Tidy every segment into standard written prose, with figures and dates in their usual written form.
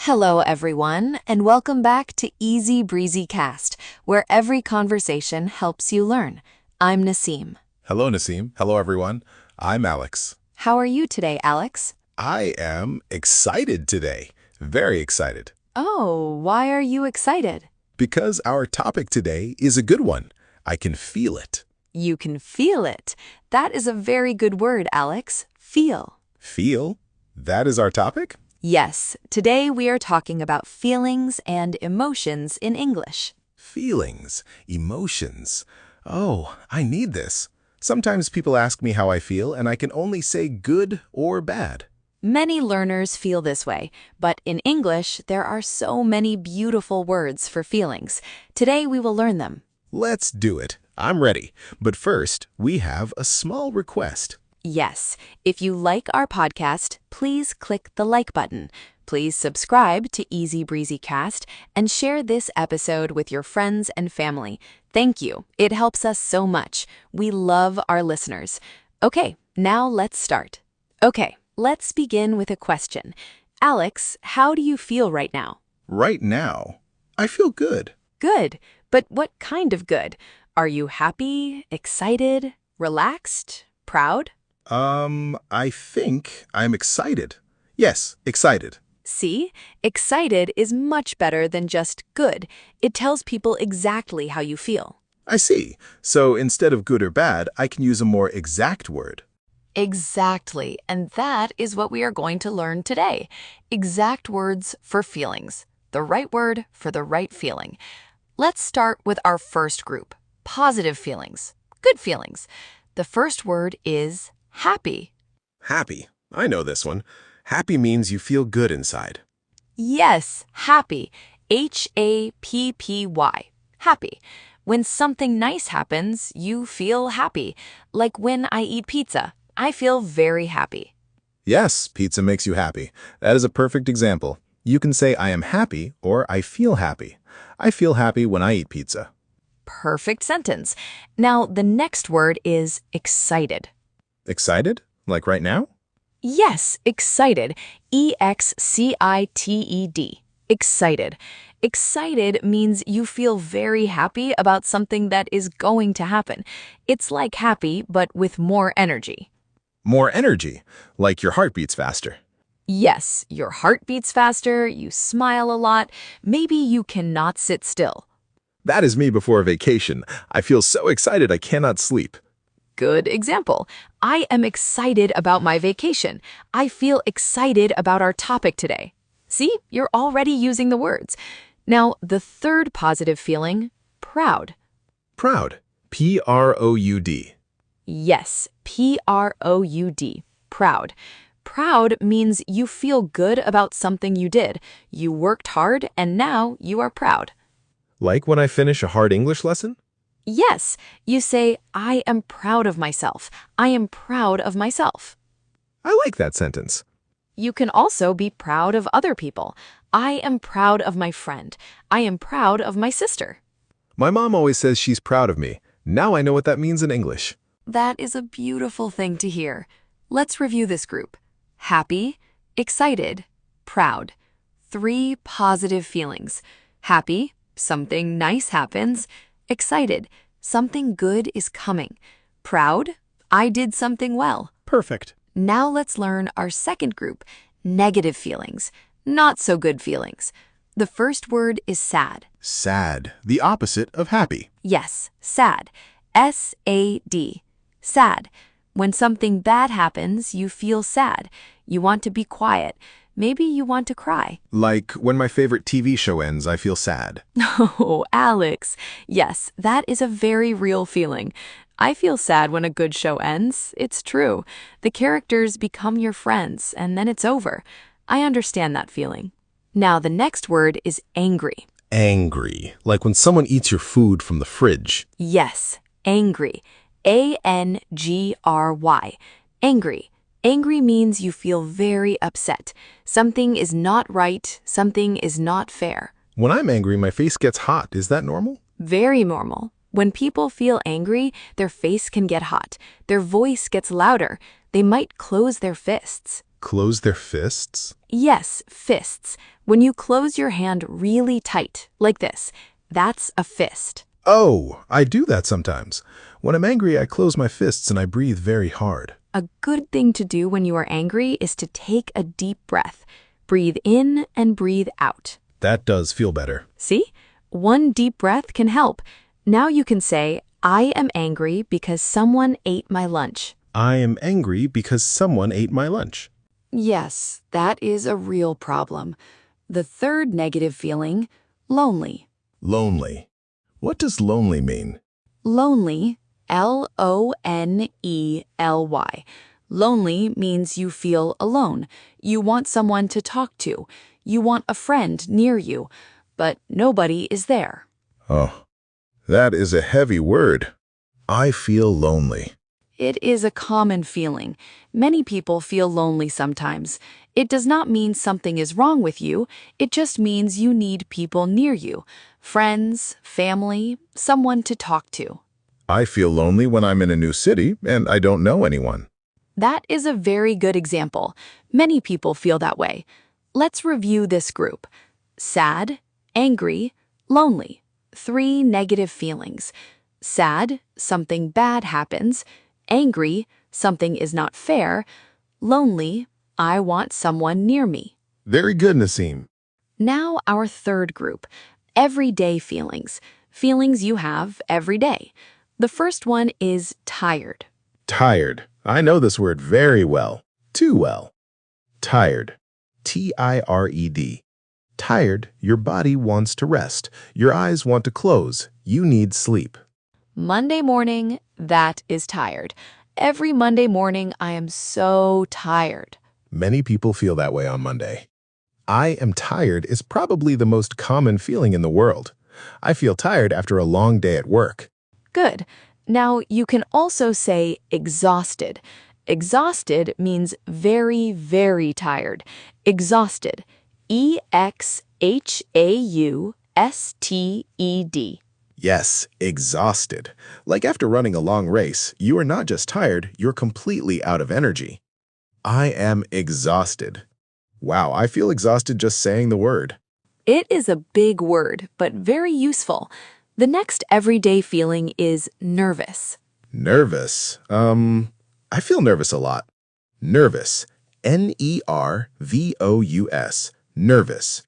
Hello, everyone, and welcome back to Easy Breezy Cast, where every conversation helps you learn. I'm Nasim. Hello, Nasim. Hello, everyone. I'm Alex. How are you today, Alex? I am excited today. Very excited. Oh, why are you excited? Because our topic today is a good one. I can feel it. You can feel it. That is a very good word, Alex. Feel. Feel? That is our topic? Yes, today we are talking about feelings and emotions in English. Feelings, emotions. Oh, I need this. Sometimes people ask me how I feel, and I can only say good or bad. Many learners feel this way, but in English, there are so many beautiful words for feelings. Today we will learn them. Let's do it. I'm ready. But first, we have a small request. Yes, if you like our podcast, please click the like button. Please subscribe to Easy Breezy Cast and share this episode with your friends and family. Thank you. It helps us so much. We love our listeners. Okay, now let's start. Okay, let's begin with a question. Alex, how do you feel right now? Right now, I feel good. Good, but what kind of good? Are you happy, excited, relaxed, proud? I think I'm excited. Yes, excited. See, excited is much better than just good. It tells people exactly how you feel. I see. So instead of good or bad, I can use a more exact word. Exactly, and that is what we are going to learn today. Exact words for feelings. The right word for the right feeling. Let's start with our first group, positive feelings, good feelings. The first word is happy. Happy. I know this one. Happy means you feel good inside. Yes, happy. Happy. Happy. When something nice happens, you feel happy. Like when I eat pizza, I feel very happy. Yes, pizza makes you happy. That is a perfect example. You can say I am happy or I feel happy. I feel happy when I eat pizza. Perfect sentence. Now, the next word is excited. Excited? Like right now? Yes, excited. Excited. Excited. Excited means you feel very happy about something that is going to happen. It's like happy, but with more energy. More energy, like your heart beats faster. Yes, your heart beats faster, you smile a lot, maybe you cannot sit still. That is me before a vacation. I feel so excited I cannot sleep. Good example. I am excited about my vacation. I feel excited about our topic today. See, you're already using the words. Now, the third positive feeling, proud. Proud. P-R-O-U-D. Yes, Proud. Proud. Proud means you feel good about something you did. You worked hard and now you are proud. Like when I finish a hard English lesson? Yes, you say, I am proud of myself. I am proud of myself. I like that sentence. You can also be proud of other people. I am proud of my friend. I am proud of my sister. My mom always says she's proud of me. Now I know what that means in English. That is a beautiful thing to hear. Let's review this group. Happy, excited, proud. 3 positive feelings. Happy, something nice happens. Excited, something good is coming. Proud, I did something well. Perfect. Now let's learn our second group, negative feelings, not so good feelings. The first word is sad. Sad. The opposite of happy. Yes, sad. S-A-D. Sad. When something bad happens, you feel sad. You want to be quiet. Maybe you want to cry. Like when my favorite TV show ends, I feel sad. Oh, Alex. Yes, that is a very real feeling. I feel sad when a good show ends. It's true. The characters become your friends, and then it's over. I understand that feeling. Now, the next word is angry. Angry. Like when someone eats your food from the fridge. Yes, angry. A-N-G-R-Y. Angry. Angry means you feel very upset. Something is not right. Something is not fair. When I'm angry, my face gets hot. Is that normal? Very normal. When people feel angry, their face can get hot. Their voice gets louder. They might close their fists. Close their fists? Yes, fists. When you close your hand really tight, like this, that's a fist. Oh, I do that sometimes. When I'm angry, I close my fists and I breathe very hard. A good thing to do when you are angry is to take a deep breath. Breathe in and breathe out. That does feel better. See? One deep breath can help. Now you can say, I am angry because someone ate my lunch. I am angry because someone ate my lunch. Yes, that is a real problem. The third negative feeling, lonely. Lonely. What does lonely mean? Lonely, Lonely. Lonely means you feel alone. You want someone to talk to. You want a friend near you, but nobody is there. Oh, that is a heavy word. I feel lonely. It is a common feeling. Many people feel lonely sometimes. It does not mean something is wrong with you. It just means you need people near you. Friends, family, someone to talk to. I feel lonely when I'm in a new city and I don't know anyone. That is a very good example. Many people feel that way. Let's review this group. Sad, angry, lonely. 3 negative feelings. Sad, something bad happens. Angry, something is not fair. Lonely, I want someone near me. Very good, Nasim. Now our third group, everyday feelings. Feelings you have every day. The first one is tired. Tired. I know this word very well. Too well. Tired. Tired. Tired, your body wants to rest. Your eyes want to close. You need sleep. Monday morning, that is tired. Every Monday morning, I am so tired. Many people feel that way on Monday. I am tired is probably the most common feeling in the world. I feel tired after a long day at work. Good. Now, you can also say exhausted. Exhausted means very, very tired. Exhausted. Exhausted. Yes, exhausted. Like after running a long race, you are not just tired, you're completely out of energy. I am exhausted. Wow, I feel exhausted just saying the word. It is a big word, but very useful. The next everyday feeling is nervous. Nervous. I feel nervous a lot. Nervous. Nervous. Nervous.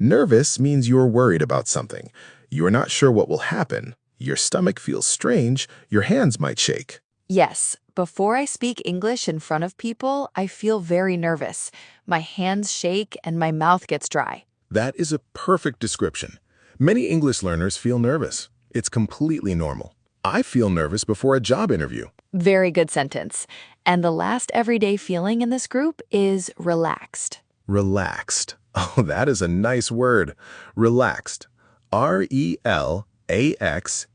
Nervous means you're worried about something. You are not sure what will happen. Your stomach feels strange. Your hands might shake. Yes, before I speak English in front of people, I feel very nervous. My hands shake and my mouth gets dry. That is a perfect description. Many English learners feel nervous. It's completely normal. I feel nervous before a job interview. Very good sentence. And the last everyday feeling in this group is relaxed. Relaxed. Oh, that is a nice word. Relaxed. Relaxed.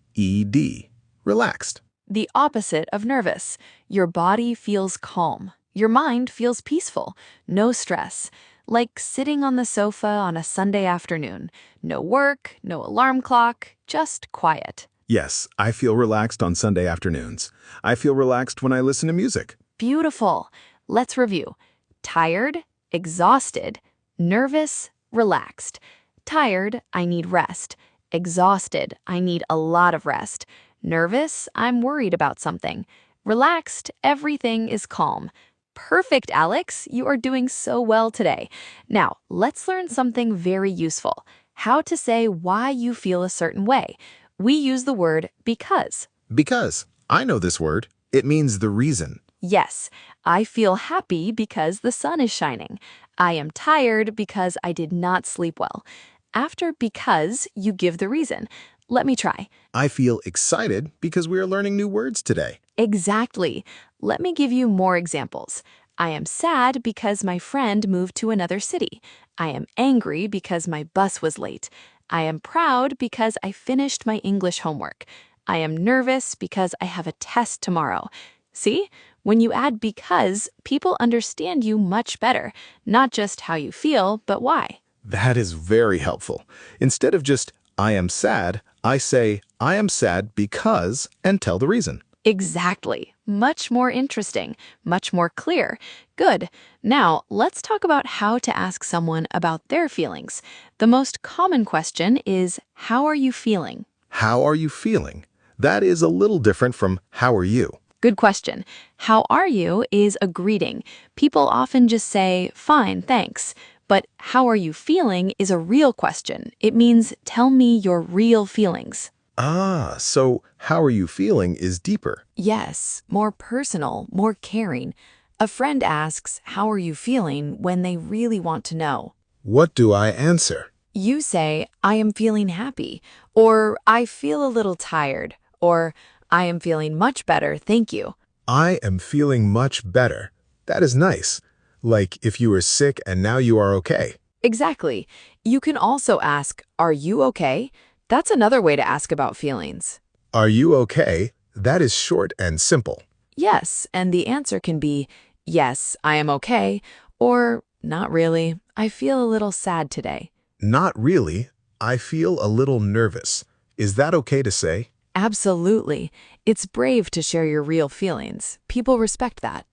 Relaxed. The opposite of nervous. Your body feels calm. Your mind feels peaceful. No stress. Like sitting on the sofa on a Sunday afternoon. No work, no alarm clock, just quiet. Yes, I feel relaxed on Sunday afternoons. I feel relaxed when I listen to music. Beautiful. Let's review. Tired, exhausted, nervous, relaxed. Tired, I need rest. Exhausted, I need a lot of rest. Nervous, I'm worried about something. Relaxed, everything is calm. Perfect, Alex. You are doing so well today. Now, let's learn something very useful. How to say why you feel a certain way. We use the word because. Because. I know this word. It means the reason. Yes, I feel happy because the sun is shining. I am tired because I did not sleep well. After because, you give the reason. Let me try. I feel excited because we are learning new words today. Exactly. Let me give you more examples. I am sad because my friend moved to another city. I am angry because my bus was late. I am proud because I finished my English homework. I am nervous because I have a test tomorrow. See? When you add because, people understand you much better. Not just how you feel, but why. That is very helpful. Instead of just, I am sad, I say, I am sad because, and tell the reason. Exactly. Much more interesting, much more clear. Good. Now, let's talk about how to ask someone about their feelings. The most common question is, how are you feeling? How are you feeling? That is a little different from how are you? Good question. How are you is a greeting. People often just say, fine, thanks. But how are you feeling is a real question. It means, tell me your real feelings. Ah, so how are you feeling is deeper. Yes, more personal, more caring. A friend asks, how are you feeling when they really want to know? What do I answer? You say, I am feeling happy, or I feel a little tired, or I am feeling much better, thank you. I am feeling much better. That is nice. Like if you were sick and now you are okay. Exactly. You can also ask, are you okay? That's another way to ask about feelings. Are you okay? That is short and simple. Yes, and the answer can be, yes, I am okay, or not really, I feel a little sad today. Not really. I feel a little nervous. Is that okay to say? Absolutely. It's brave to share your real feelings. People respect that.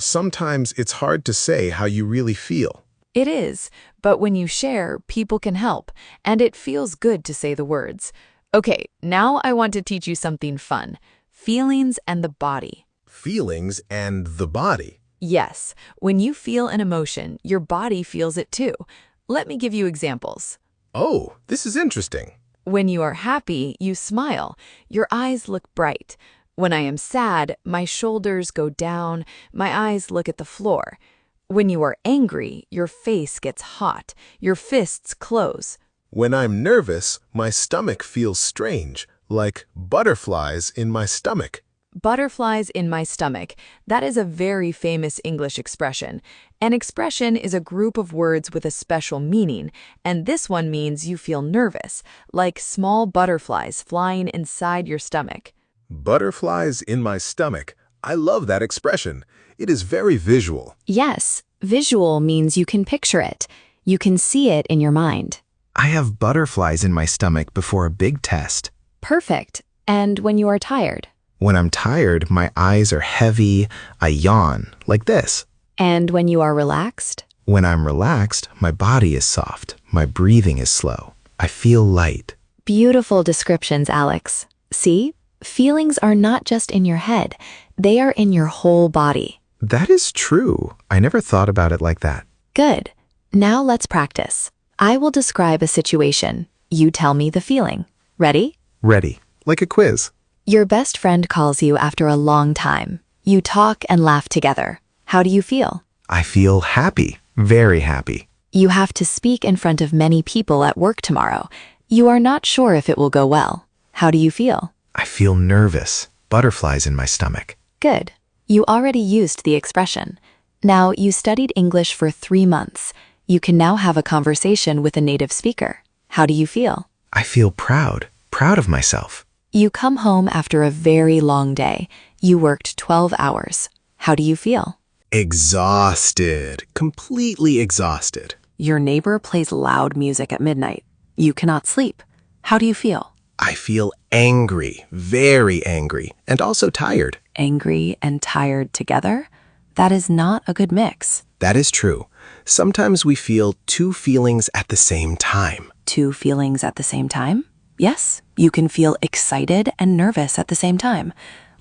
Sometimes it's hard to say how you really feel. It is, but when you share, people can help, and it feels good to say the words. Okay, now I want to teach you something fun. Feelings and the body. Feelings and the body. Yes, when you feel an emotion, your body feels it too. Let me give you examples. Oh, this is interesting. When you are happy, you smile. Your eyes look bright. When I am sad, my shoulders go down, my eyes look at the floor. When you are angry, your face gets hot, your fists close. When I'm nervous, my stomach feels strange, like butterflies in my stomach. Butterflies in my stomach. That is a very famous English expression. An expression is a group of words with a special meaning, and this one means you feel nervous, like small butterflies flying inside your stomach. Butterflies in my stomach. I love that expression. It is very visual. Yes, visual means you can picture it. You can see it in your mind. I have butterflies in my stomach before a big test. Perfect. And when you are tired? When I'm tired, my eyes are heavy, I yawn, like this. And when you are relaxed? When I'm relaxed, my body is soft, my breathing is slow. I feel light. Beautiful descriptions, Alex. See? Feelings are not just in your head. They are in your whole body. That is true. I never thought about it like that. Good. Now let's practice. I will describe a situation. You tell me the feeling. Ready? Ready. Like a quiz. Your best friend calls you after a long time. You talk and laugh together. How do you feel? I feel happy. Very happy. You have to speak in front of many people at work tomorrow. You are not sure if it will go well. How do you feel? I feel nervous. Butterflies in my stomach. Good. You already used the expression. Now, you studied English for 3 months. You can now have a conversation with a native speaker. How do you feel? I feel proud. Proud of myself. You come home after a very long day. You worked 12 hours. How do you feel? Exhausted. Completely exhausted. Your neighbor plays loud music at midnight. You cannot sleep. How do you feel? I feel angry. Very angry. And also tired. Angry and tired together? That is not a good mix. That is true. Sometimes we feel two feelings at the same time. 2 feelings at the same time? Yes, you can feel excited and nervous at the same time.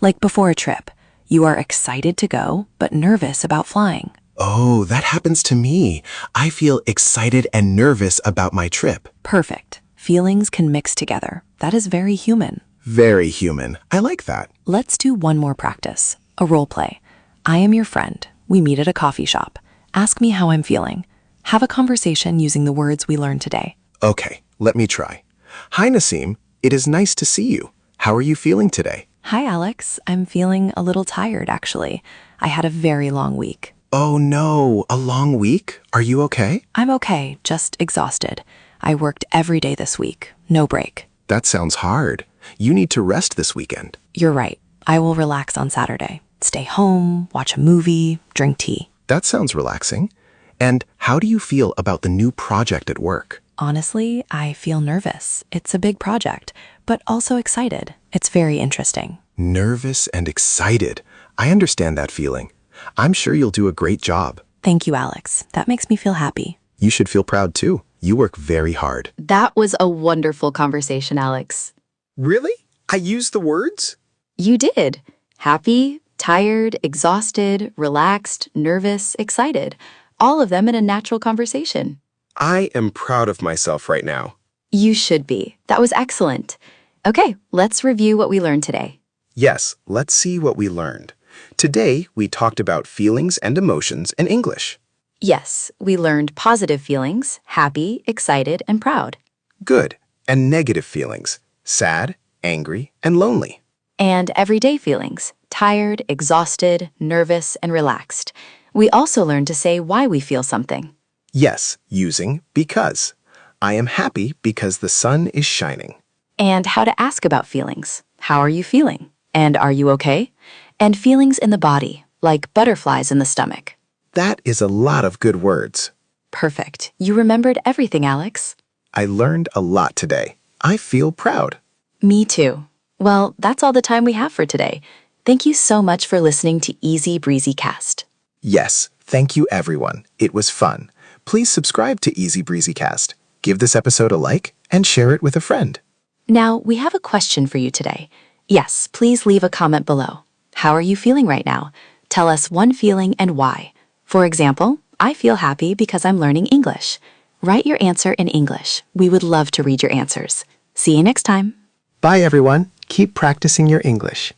Like before a trip, you are excited to go, but nervous about flying. Oh, that happens to me. I feel excited and nervous about my trip. Perfect. Feelings can mix together. That is very human. Very human. I like that. Let's do one more practice. A role play. I am your friend. We meet at a coffee shop. Ask me how I'm feeling. Have a conversation using the words we learned today. Okay, let me try. Hi, Nasim. It is nice to see you. How are you feeling today? Hi, Alex. I'm feeling a little tired, actually. I had a very long week. Oh no, a long week? Are you okay? I'm okay, just exhausted. I worked every day this week. No break. That sounds hard. You need to rest this weekend. You're right. I will relax on Saturday. Stay home, watch a movie, drink tea. That sounds relaxing. And how do you feel about the new project at work? Honestly, I feel nervous. It's a big project, but also excited. It's very interesting. Nervous and excited. I understand that feeling. I'm sure you'll do a great job. Thank you, Alex. That makes me feel happy. You should feel proud too. You work very hard. That was a wonderful conversation, Alex. Really? I used the words? You did. Happy, tired, exhausted, relaxed, nervous, excited. All of them in a natural conversation. I am proud of myself right now. You should be. That was excellent. Okay, let's review what we learned today. Yes, let's see what we learned. Today, we talked about feelings and emotions in English. Yes, we learned positive feelings, happy, excited, and proud. Good. And negative feelings, sad, angry, and lonely. And everyday feelings, tired, exhausted, nervous, and relaxed. We also learned to say why we feel something. Yes, using because. I am happy because the sun is shining. And how to ask about feelings. How are you feeling? And are you okay? And feelings in the body, like butterflies in the stomach. That is a lot of good words. Perfect. You remembered everything, Alex. I learned a lot today. I feel proud. Me too. Well, that's all the time we have for today. Thank you so much for listening to Easy Breezy Cast. Yes, thank you everyone. It was fun. Please subscribe to Easy Breezy Cast. Give this episode a like and share it with a friend. Now, we have a question for you today. Yes, please leave a comment below. How are you feeling right now? Tell us one feeling and why. For example, I feel happy because I'm learning English. Write your answer in English. We would love to read your answers. See you next time. Bye, everyone. Keep practicing your English.